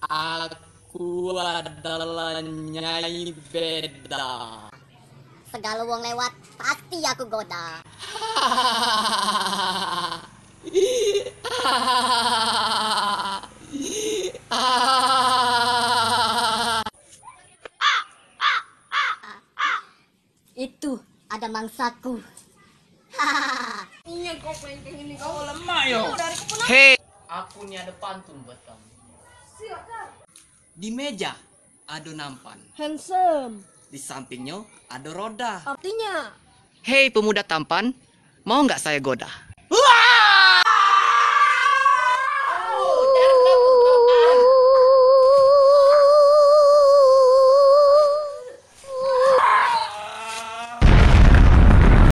Aku adalah Nyai Beda. Segala wong lewat pasti aku goda. Itu ada mangsaku. Ini kau penting ini kau lemah yo. Hei, aku ini ada pantun buat kamu. Di meja ada nampan. Handsome. Di sampingnya ada roda. Artinya Hei pemuda tampan, mau nggak saya goda?